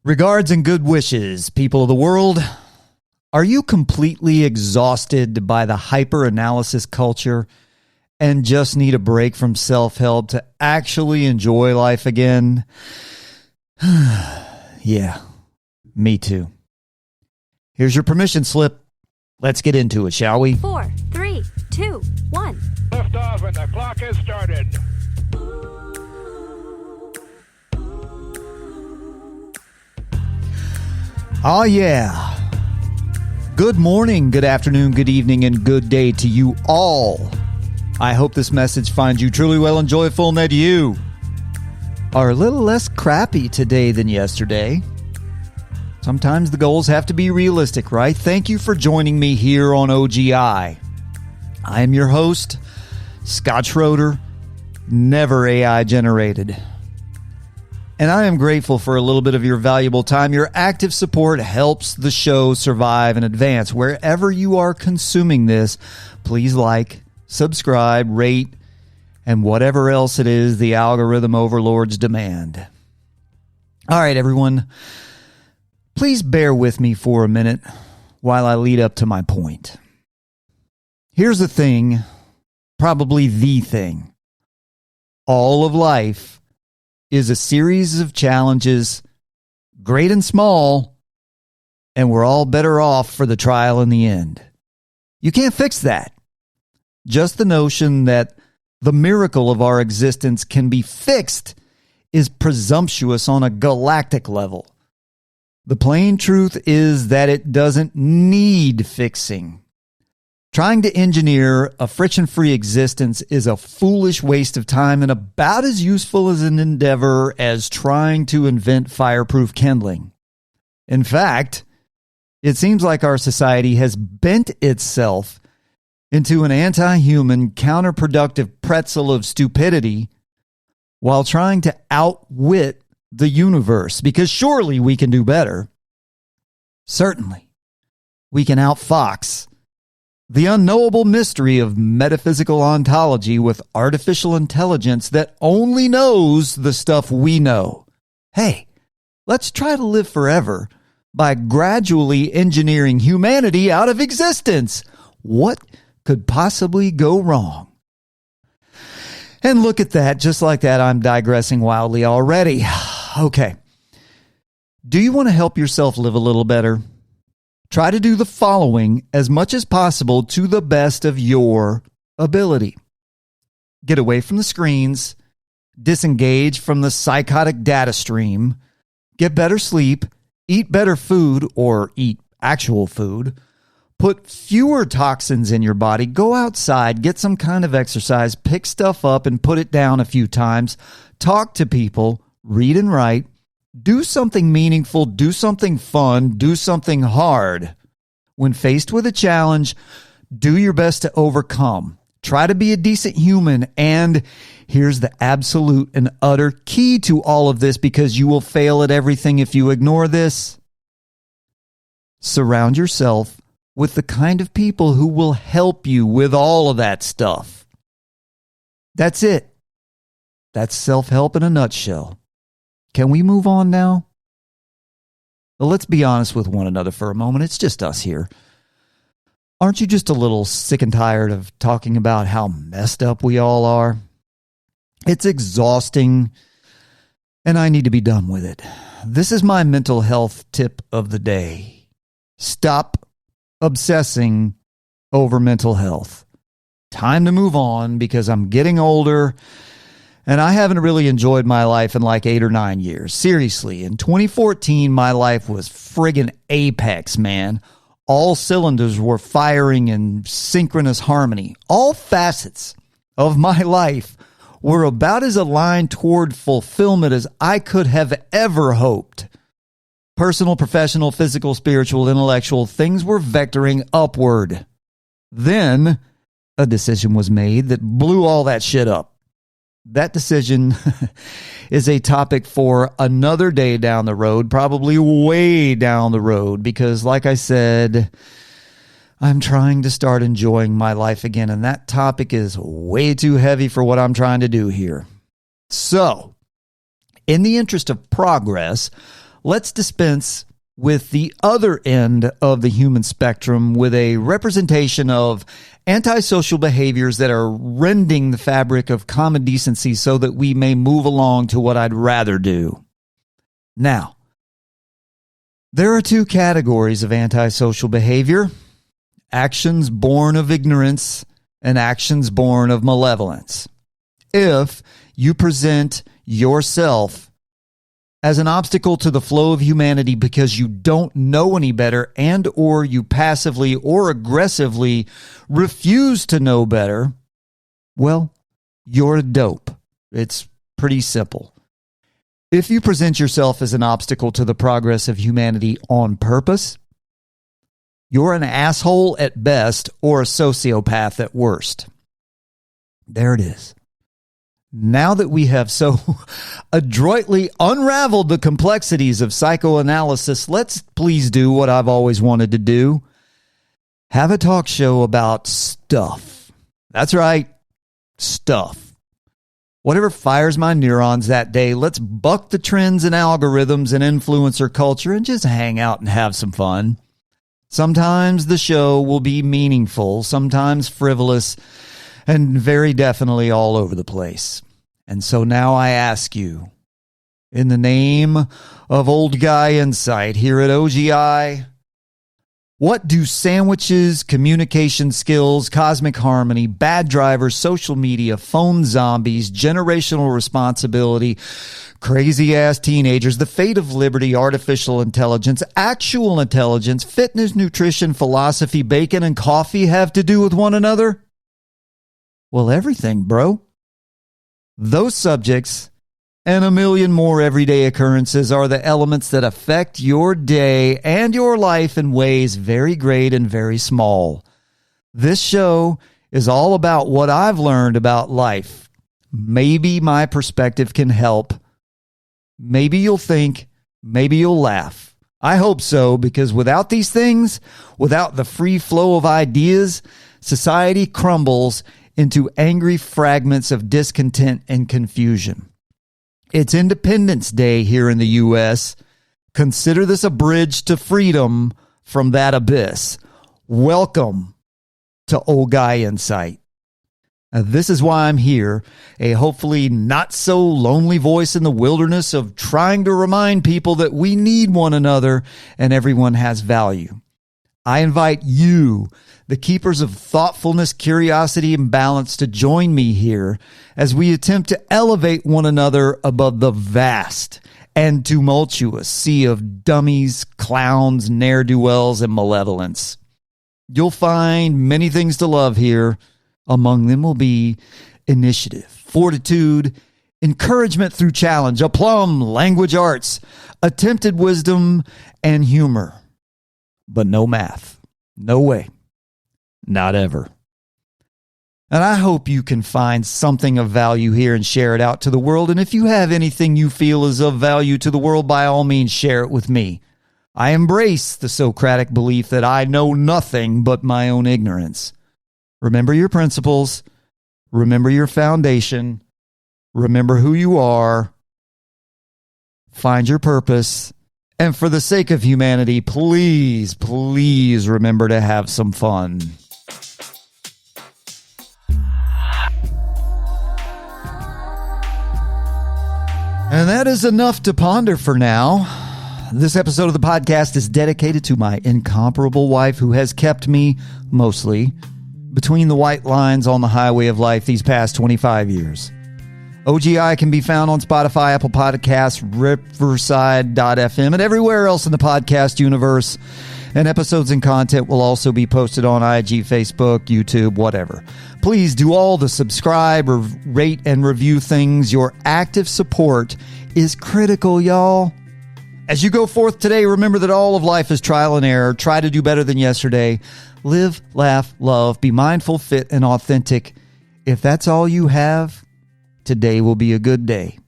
Regards and good wishes, people of the world. Are you completely exhausted by the hyper-analysis culture and just need a break from self-help to actually enjoy life again? Yeah, me too. Here's your permission slip. Let's get into it, shall we? 4, 3, 2, 1. Lift off and the clock has started. Oh, yeah. Good morning, good afternoon, good evening, and good day to you all. I hope this message finds you truly well and joyful and that you are a little less crappy today than yesterday. Sometimes the goals have to be realistic, right? Thank you for joining me here on OGI. I am your host, Scott Schroeder, never AI generated. And I am grateful for a little bit of your valuable time. Your active support helps the show survive and advance. Wherever you are consuming this, please like, subscribe, rate, and whatever else it is the algorithm overlords demand. All right, everyone. Please bear with me for a minute while I lead up to my point. Here's the thing, probably the thing. All of life is a series of challenges, great and small, and we're all better off for the trial in the end. You can't fix that. Just the notion that the miracle of our existence can be fixed is presumptuous on a galactic level. The plain truth is that it doesn't need fixing. Trying to engineer a friction-free existence is a foolish waste of time and about as useful as an endeavor as trying to invent fireproof kindling. In fact, it seems like our society has bent itself into an anti-human, counterproductive pretzel of stupidity while trying to outwit the universe, because surely we can do better. Certainly, we can outfox the unknowable mystery of metaphysical ontology with artificial intelligence that only knows the stuff we know. Hey, let's try to live forever by gradually engineering humanity out of existence. What could possibly go wrong? And look at that, just like that, I'm digressing wildly already. Okay. Do you want to help yourself live a little better? Try to do the following as much as possible to the best of your ability. Get away from the screens, disengage from the psychotic data stream, get better sleep, eat better food or eat actual food, put fewer toxins in your body, go outside, get some kind of exercise, pick stuff up and put it down a few times, talk to people, read and write, do something meaningful, do something fun, do something hard. When faced with a challenge, do your best to overcome. Try to be a decent human, and here's the absolute and utter key to all of this, because you will fail at everything if you ignore this. Surround yourself with the kind of people who will help you with all of that stuff. That's it. That's self-help in a nutshell. Can we move on now? Well, let's be honest with one another for a moment. It's just us here. Aren't you just a little sick and tired of talking about how messed up we all are? It's exhausting, and I need to be done with it. This is my mental health tip of the day. Stop obsessing over mental health. Time to move on, because I'm getting older and I haven't really enjoyed my life in like 8 or 9 years. Seriously, in 2014, my life was friggin' apex, man. All cylinders were firing in synchronous harmony. All facets of my life were about as aligned toward fulfillment as I could have ever hoped. Personal, professional, physical, spiritual, intellectual, things were vectoring upward. Then a decision was made that blew all that shit up. That decision is a topic for another day down the road, probably way down the road, because like I said, I'm trying to start enjoying my life again, and that topic is way too heavy for what I'm trying to do here. So, in the interest of progress, let's dispense with the other end of the human spectrum with a representation of antisocial behaviors that are rending the fabric of common decency so that we may move along to what I'd rather do. Now, there are two categories of antisocial behavior: actions born of ignorance and actions born of malevolence. If you present yourself as an obstacle to the flow of humanity because you don't know any better and or you passively or aggressively refuse to know better, well, you're a dope. It's pretty simple. If you present yourself as an obstacle to the progress of humanity on purpose, you're an asshole at best or a sociopath at worst. There it is. Now that we have so adroitly unraveled the complexities of psychoanalysis, let's please do what I've always wanted to do. Have a talk show about stuff. That's right, stuff. Whatever fires my neurons that day, let's buck the trends and algorithms and influencer culture and just hang out and have some fun. Sometimes the show will be meaningful, sometimes frivolous, and very definitely all over the place. And so now I ask you, in the name of Old Guy Insight here at OGI, what do sandwiches, communication skills, cosmic harmony, bad drivers, social media, phone zombies, generational responsibility, crazy-ass teenagers, the fate of liberty, artificial intelligence, actual intelligence, fitness, nutrition, philosophy, bacon, and coffee have to do with one another? Well, everything, bro. Those subjects and a million more everyday occurrences are the elements that affect your day and your life in ways very great and very small. This show is all about what I've learned about life. Maybe my perspective can help. Maybe you'll think, maybe you'll laugh. I hope so, because without these things, without the free flow of ideas, society crumbles into angry fragments of discontent and confusion. It's Independence Day here in the U.S. Consider this a bridge to freedom from that abyss. Welcome to Old Guy Insight. This is why I'm here, a hopefully not so lonely voice in the wilderness of trying to remind people that we need one another and everyone has value. I invite you, the keepers of thoughtfulness, curiosity, and balance, to join me here as we attempt to elevate one another above the vast and tumultuous sea of dummies, clowns, ne'er-do-wells, and malevolence. You'll find many things to love here. Among them will be initiative, fortitude, encouragement through challenge, aplomb, language arts, attempted wisdom, and humor. But no math. No way. Not ever. And I hope you can find something of value here and share it out to the world. And if you have anything you feel is of value to the world, by all means, share it with me. I embrace the Socratic belief that I know nothing but my own ignorance. Remember your principles. Remember your foundation. Remember who you are. Find your purpose. And for the sake of humanity, please, please remember to have some fun. And that is enough to ponder for now. This episode of the podcast is dedicated to my incomparable wife who has kept me, mostly, between the white lines on the highway of life these past 25 years. OGI can be found on Spotify, Apple Podcasts, Riverside.fm, and everywhere else in the podcast universe. And episodes and content will also be posted on IG, Facebook, YouTube, whatever. Please do all the subscribe or rate and review things. Your active support is critical, y'all. As you go forth today, remember that all of life is trial and error. Try to do better than yesterday. Live, laugh, love. Be mindful, fit, and authentic. If that's all you have, today will be a good day.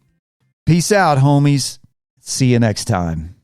Peace out, homies. See you next time.